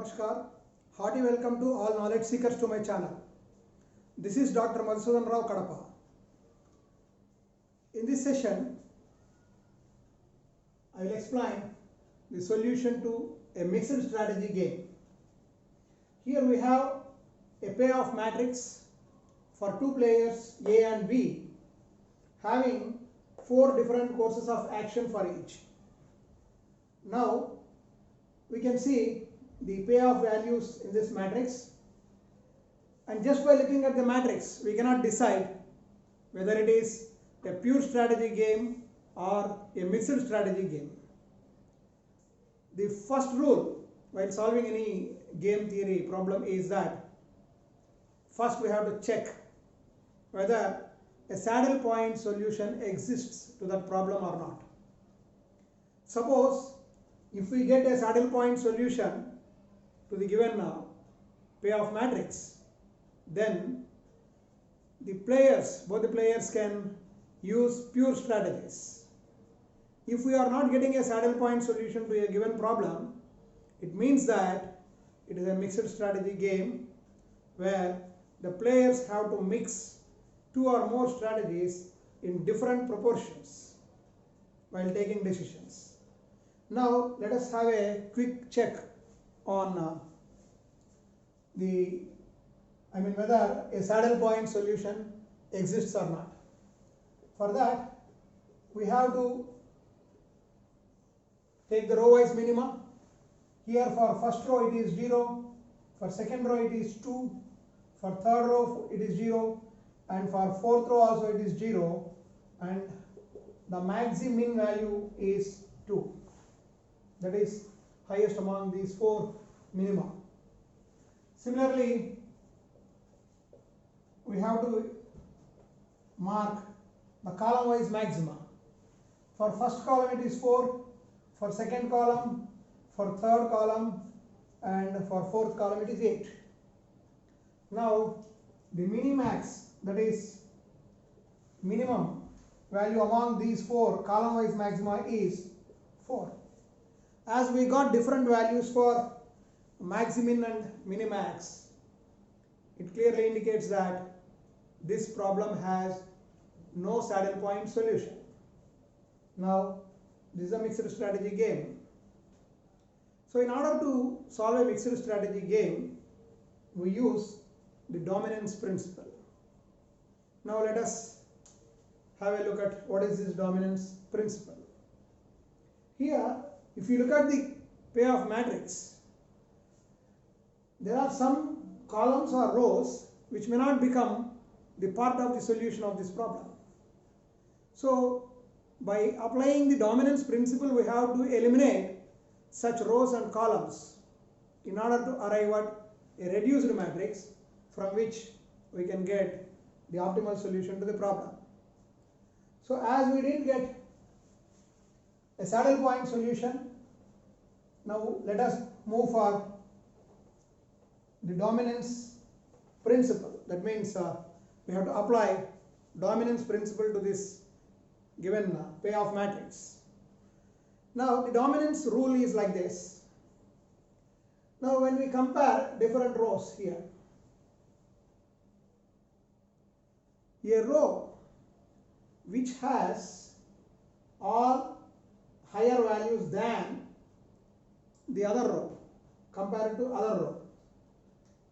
Namaskar, hearty welcome to all knowledge seekers to my channel. This is Dr. Madhusudan Rao Kadapa. In this session, I will explain the solution to a mixed strategy game. Here we have a payoff matrix for two players A and B having four different courses of action for each. Now we can see the payoff values in this matrix, and just by looking at the matrix we cannot decide whether it is a pure strategy game or a mixed strategy game. The first rule while solving any game theory problem is that first we have to check whether a saddle point solution exists to that problem or not. Suppose if we get a saddle point solution to the given payoff matrix, then both the players can use pure strategies. If we are not getting a saddle point solution to a given problem, it means that it is a mixed strategy game where the players have to mix two or more strategies in different proportions while taking decisions. Now let us have a quick check on whether a saddle point solution exists or not. For that, we have to take the row wise minima. Here for first row it is 0, for second row it is 2, for third row it is 0, and for fourth row also it is 0, and the maxi-min value is 2. That is highest among these four minima. Similarly, we have to mark the column wise maxima. For first column it is 4, for second column, for third column, and for fourth column it is 8. Now the minimax, that is minimum value among these four column wise maxima, is 4. As we got different values for maximin and minimax, it clearly indicates that this problem has no saddle point solution. Now this is a mixed strategy game. So in order to solve a mixed strategy game, we use the dominance principle. Now let us have a look at what is this dominance principle. Here, if you look at the payoff matrix, there are some columns or rows which may not become the part of the solution of this problem. So by applying the dominance principle, we have to eliminate such rows and columns in order to arrive at a reduced matrix from which we can get the optimal solution to the problem. So as we didn't get a saddle point solution, now let us move for the dominance principle. That means we have to apply dominance principle to this given payoff matrix. Now the dominance rule is like this. Now when we compare different rows here, a row which has all higher values than the other row compared to other row,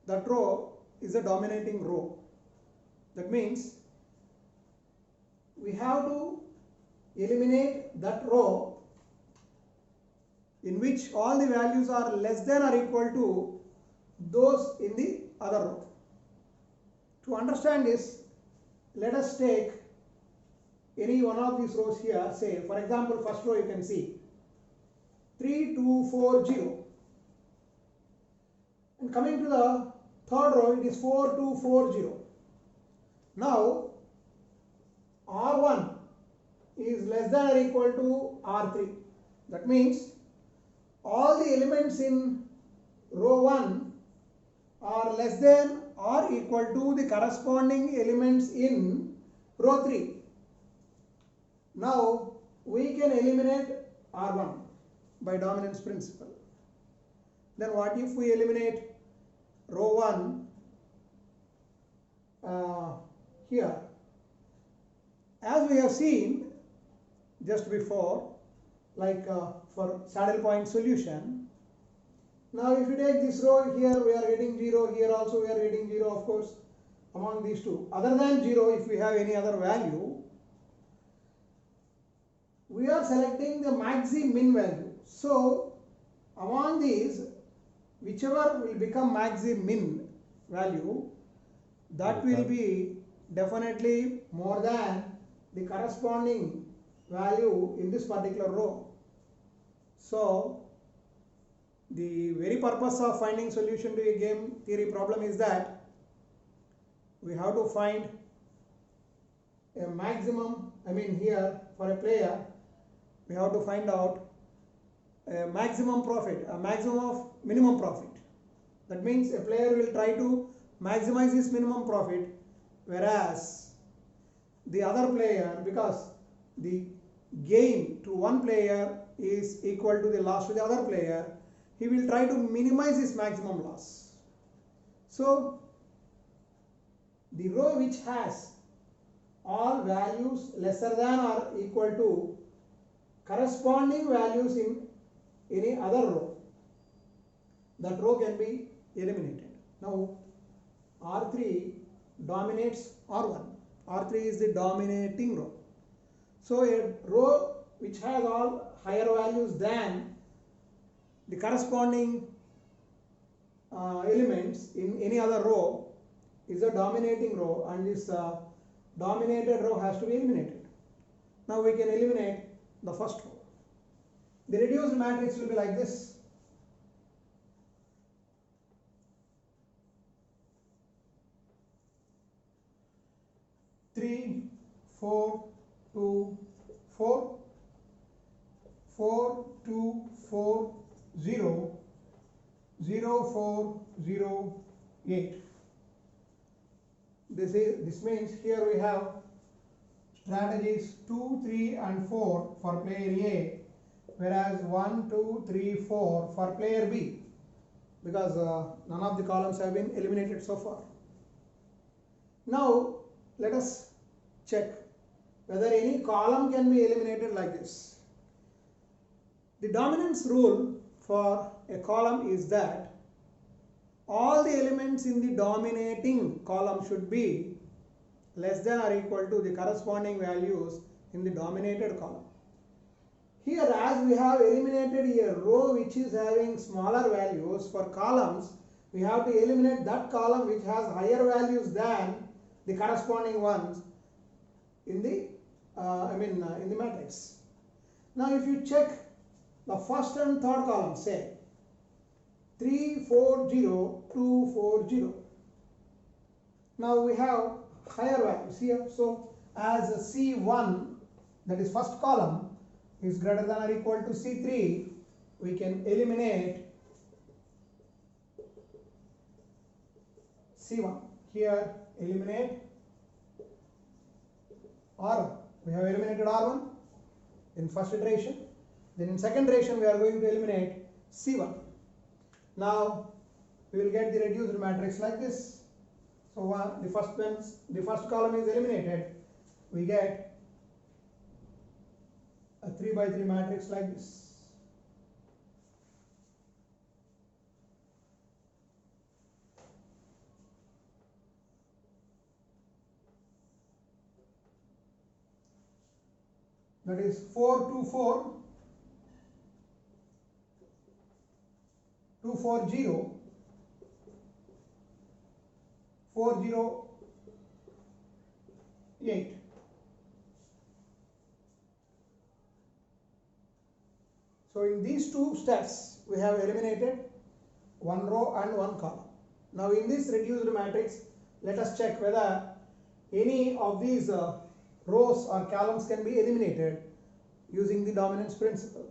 that row is a dominating row. That means we have to eliminate that row in which all the values are less than or equal to those in the other row. To understand this, let us take any one of these rows here. Say for example, first row you can see 3, 2, 4, 0, and coming to the third row it is 4, 2, 4, 0. Now R1 is less than or equal to R3. That means all the elements in row 1 are less than or equal to the corresponding elements in row 3. Now we can eliminate R1 by dominance principle. Then what if we eliminate row 1 here? As we have seen just before, like for saddle point solution, now if you take this row, here we are getting 0, here also we are getting 0, of course, among these two. Other than 0, if we have any other value, we are selecting the maxi-min value. So among these, whichever will become maxi-min value, that will be definitely more than the corresponding value in this particular row. So the very purpose of finding solution to a game theory problem is that we have to find a maximum, here for a player, we have to find out a maximum profit, a maximum of minimum profit. That means a player will try to maximize his minimum profit, whereas the other player, because the gain to one player is equal to the loss to the other player, he will try to minimize his maximum loss. So the row which has all values lesser than or equal to corresponding values in any other row, that row can be eliminated. Now R3 dominates R1. R3 is the dominating row. So a row which has all higher values than the corresponding elements in any other row is a dominating row, and this dominated row has to be eliminated. Now we can eliminate the first row. The reduced matrix will be like this. Three, 4, 2, 4, 4, 2, 4, 0, 0, 4, 0, 8. This means here we have strategies 2, 3 and 4 for player A, whereas 1, 2, 3, 4 for player B, because none of the columns have been eliminated so far. Now let us check whether any column can be eliminated like this. The dominance rule for a column is that all the elements in the dominating column should be less than or equal to the corresponding values in the dominated column. Here, as we have eliminated a row which is having smaller values for columns, we have to eliminate that column which has higher values than the corresponding ones in the in the matrix. Now if you check the first and third column, say 3, 4, 0, 2, 4, 0. Now we have higher values here. So as C1, that is first column, is greater than or equal to C3, we can eliminate C1. Here eliminate R1. We have eliminated R1 in first iteration. Then in second iteration we are going to eliminate C1. Now we will get the reduced matrix like this. So the first column is eliminated. We get a 3 by 3 matrix like this. That is 4, 2, 4, 2, 4, 0, 4, 0, 8. So in these two steps we have eliminated one row and one column. Now in this reduced matrix, let us check whether any of these rows or columns can be eliminated using the dominance principle.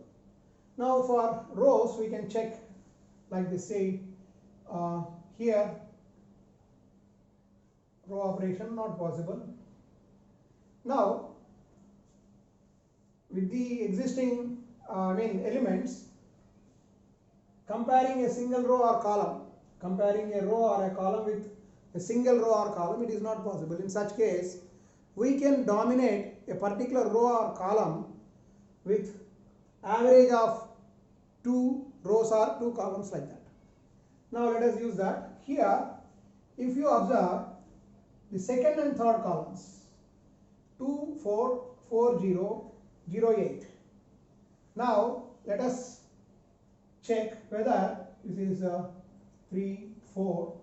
Now for rows we can check like this. Say here row operation not possible. Now with the existing elements, comparing a single row or column, comparing a row or a column with a single row or column, it is not possible. In such case, we can dominate a particular row or column with average of 2 rows or 2 columns like that. Now let us use that. Here, if you observe the second and third columns, 2, 4, 4, 0, 0, 8. Now let us check whether this is 3, 4,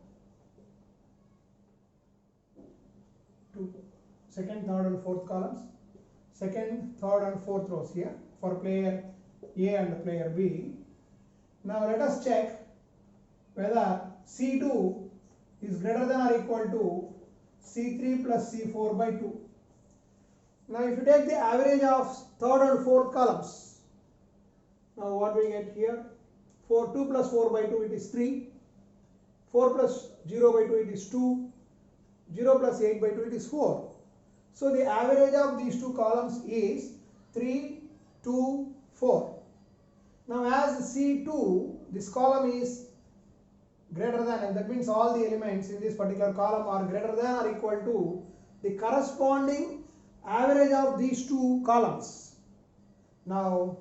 2, second, third and fourth columns, second, third and fourth rows here for player A and player B. Now let us check whether C2 is greater than or equal to C3 plus C4 by 2. Now if you take the average of third and fourth columns, now what we get here? 2 plus 4 by 2, it is 3. 4 plus 0 by 2, it is 2. 0 plus 8 by 2, it is 4. So the average of these two columns is 3, 2, 4. Now as C2, this column is greater than, and that means all the elements in this particular column are greater than or equal to the corresponding average of these two columns. Now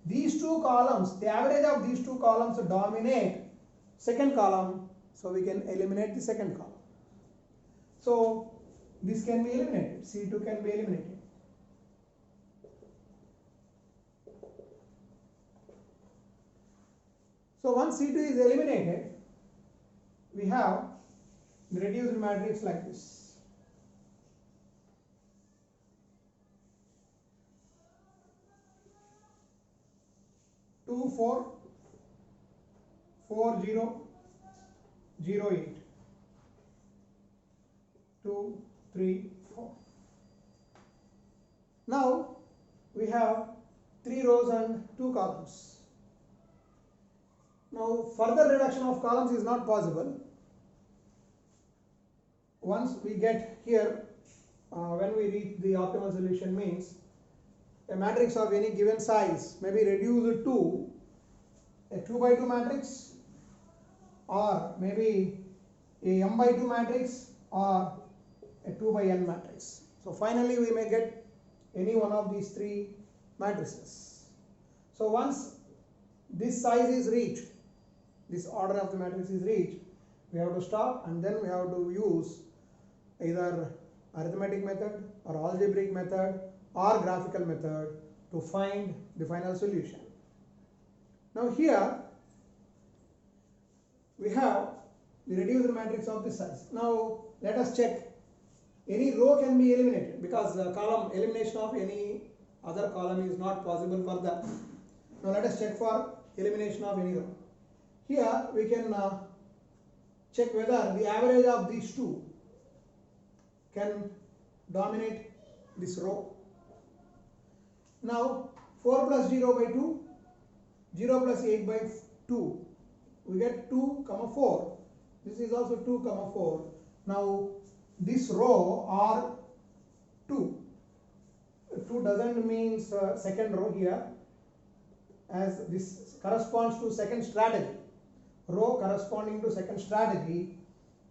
these two columns, the average of these two columns dominate second column, so we can eliminate the second column. So this can be eliminated, C2 can be eliminated. So once C2 is eliminated, we have the reduced matrix like this. Two, 4, 4, 0, 0, 8. 2, 3, 4. Now we have 3 rows and 2 columns. Now further reduction of columns is not possible. Once we get here, when we reach the optimal solution, means a matrix of any given size may be reduced to a 2 by 2 matrix, or maybe a m by 2 matrix, or a 2 by n matrix. So finally we may get any one of these 3 matrices. So once this size is reached, this order of the matrix is reached, we have to stop, and then we have to use either arithmetic method or algebraic method or graphical method to find the final solution. Now here we have the reduced matrix of this size. Now let us check. Any row can be eliminated because the column elimination of any other column is not possible for that. Now let us check for elimination of any row. Here we can check whether the average of these two can dominate this row. Now 4 plus 0 by 2, 0 plus 8 by 2, we get 2, 4. This is also 2, 4. Now this row R2, 2 doesn't mean second row here, as this corresponds to second strategy. Row corresponding to second strategy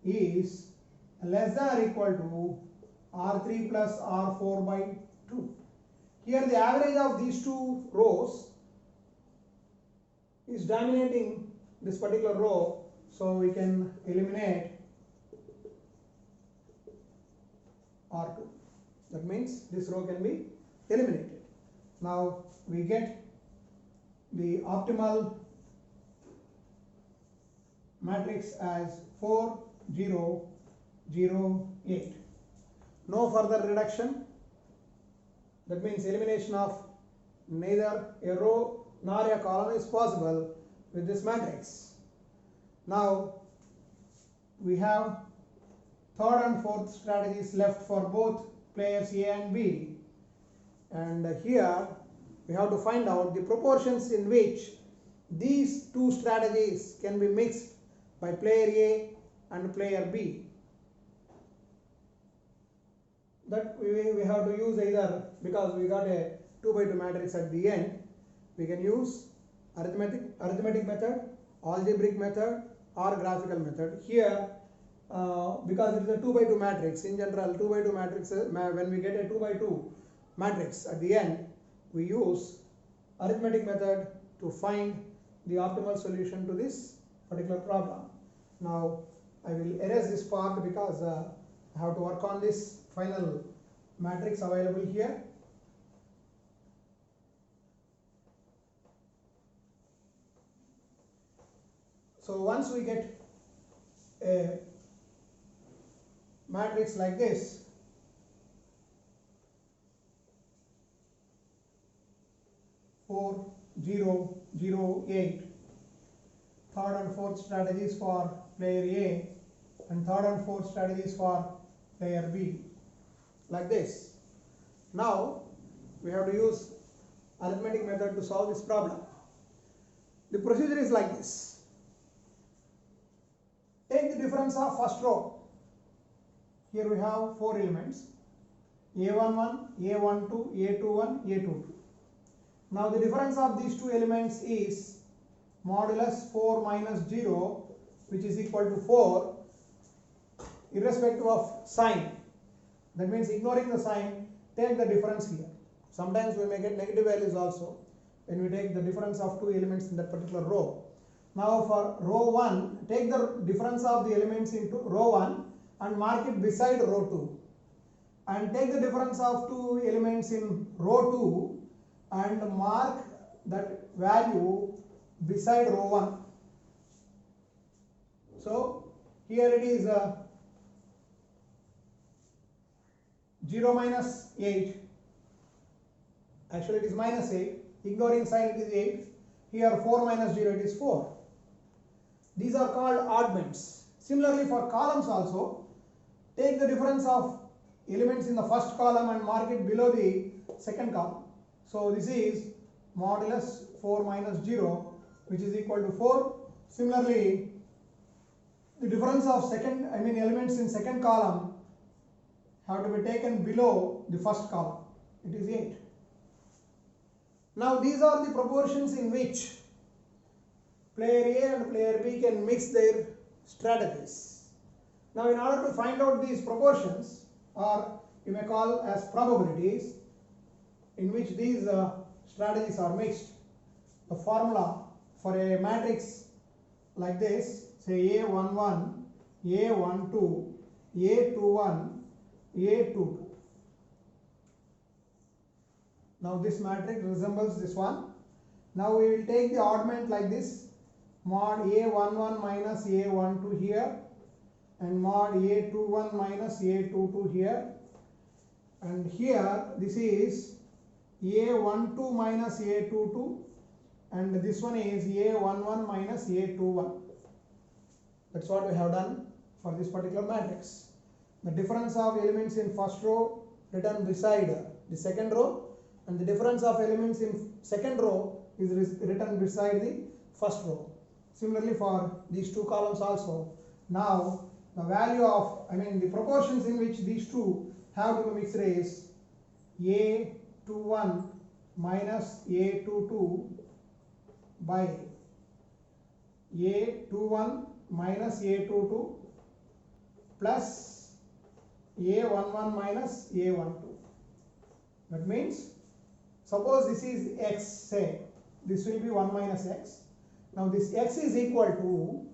is less than or equal to R3 plus R4 by 2. Here the average of these two rows is dominating this particular row, so we can eliminate R2. That means this row can be eliminated. Now we get the optimal matrix as 4, 0, 0, 8. No further reduction. That means elimination of neither a row nor a column is possible with this matrix. Now we have third and fourth strategies left for both players A and B, and here we have to find out the proportions in which these two strategies can be mixed by player A and player B. That we have to use either, because we got a 2 by 2 matrix at the end, we can use arithmetic method algebraic method or graphical method. Here because it is a 2 by 2 matrix, in general 2 by 2 matrix, when we get a 2 by 2 matrix at the end, we use arithmetic method to find the optimal solution to this particular problem. Now I will erase this part because I have to work on this final matrix available here. So once we get a matrix like this, four, 0, 0, 8, third and fourth strategies for player A and third and fourth strategies for player B, like this. Now we have to use arithmetic method to solve this problem. The procedure is like this. Take the difference of first row. Here we have 4 elements, A11, A12, A21, A22. Now the difference of these two elements is modulus 4 minus 0, which is equal to 4, irrespective of sign. That means ignoring the sign, take the difference here. Sometimes we may get negative values also when we take the difference of two elements in that particular row. Now for row 1, take the difference of the elements into row 1 and mark it beside row 2. And take the difference of two elements in row 2 and mark that value beside row 1. So here it is 0 minus 8, actually it is minus 8, ignoring sign it is 8, here 4 minus 0 it is 4. These are called oddments. Similarly for columns also, take the difference of elements in the first column and mark it below the second column. So this is modulus 4 minus 0, which is equal to 4. Similarly, the difference of elements in second column have to be taken below the first column. It is 8. Now these are the proportions in which player A and player B can mix their strategies. Now in order to find out these proportions, or you may call as probabilities, in which these strategies are mixed, the formula for a matrix like this, say A11, A12, A21, A22. Now this matrix resembles this one. Now we will take the oddment like this, mod A11 minus A12 here, and mod A21 minus A22 here, and here this is A12 minus A22, and this one is A11 minus A21. That's what we have done for this particular matrix. The difference of elements in first row written beside the second row, and the difference of elements in second row is written beside the first row. Similarly for these two columns also. Now the value of, the proportions in which these two have to be mixed is A21 minus A22 by A21 minus A22 plus A11 minus A12. That means, suppose this is x, say, this will be 1 minus x. Now this x is equal to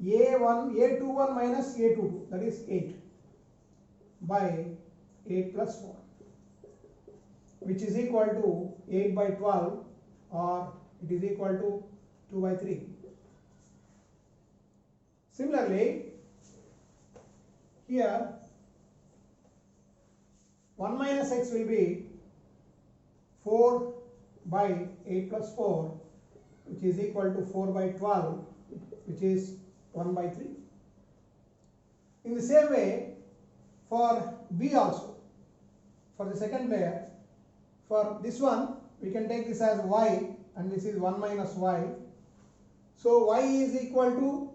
A21 minus A22, that is 8, by 8 plus 4, which is equal to 8 by 12, or it is equal to 2 by 3. Similarly, here 1 minus x will be 4 by 8 plus 4, which is equal to 4 by 12, which is 1 by 3. In the same way, for B also, for the second layer, for this one, we can take this as y, and this is 1 minus y. So y is equal to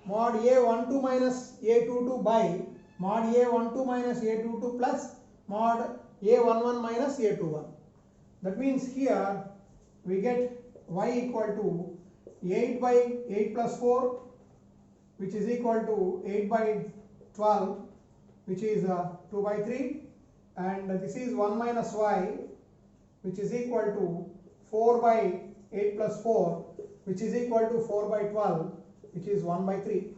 mod A12 minus A22 by mod A12 minus A22 plus mod A11 minus A21. That means here we get y equal to 8 by 8 plus 4, which is equal to 8 by 12, which is 2 by 3, and this is 1 minus y, which is equal to 4 by 8 plus 4, which is equal to 4 by 12, which is 1 by 3.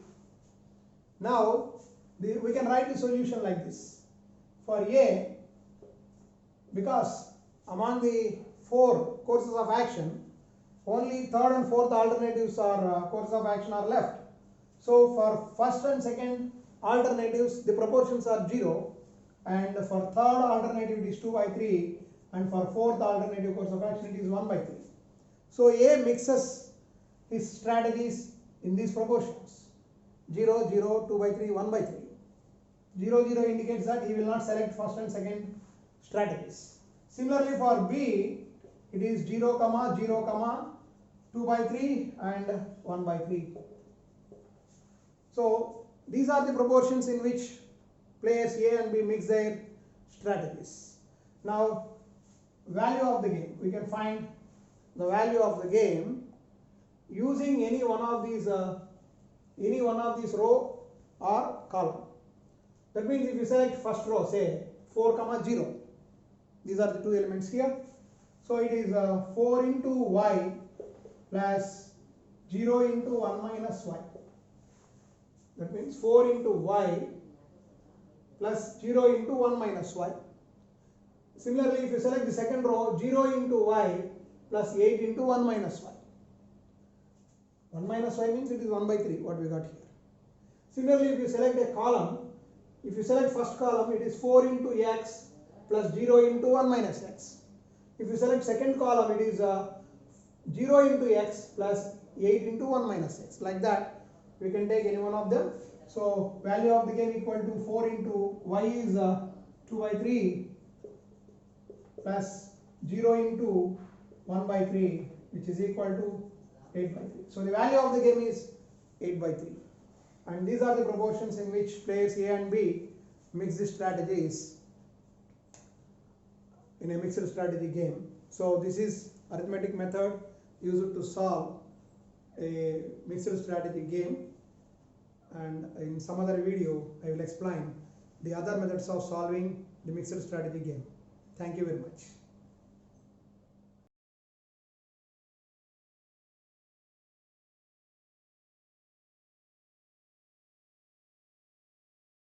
Now we can write the solution like this. For A, because among the 4 courses of action, only third and fourth alternatives are courses of action are left. So for first and second alternatives, the proportions are 0, and for third alternative it is 2 by 3, and for fourth alternative course of action it is 1 by 3. So A mixes his strategies in these proportions: 0, 0, 2 by 3, 1 by 3. 0, 0 indicates that he will not select first and second strategies. Similarly for B, it is 0, 0, 2 by 3 and 1 by 3. So these are the proportions in which players A and B mix their strategies. Now value of the game, we can find the value of the game using any one of these row or column. That means if you select first row, say 4, 0, these are the two elements here. So it is 4 into y plus 0 into 1 minus y. That means 4 into y plus 0 into 1 minus y. Similarly, if you select the second row, 0 into y plus 8 into 1 minus y. 1 minus y means it is 1 by 3, what we got here. Similarly, if you select a column, if you select first column, it is 4 into x plus 0 into 1 minus x. If you select second column, it is 0 into x plus 8 into 1 minus x. Like that, we can take any one of them. So value of the game equal to 4 into y is 2 by 3 plus 0 into 1 by 3, which is equal to 8 by 3. So the value of the game is 8 by 3. And these are the proportions in which players A and B mix the strategies in a mixed strategy game. So this is arithmetic method used to solve a mixed strategy game, and in some other video I will explain the other methods of solving the mixed strategy game. Thank you very much.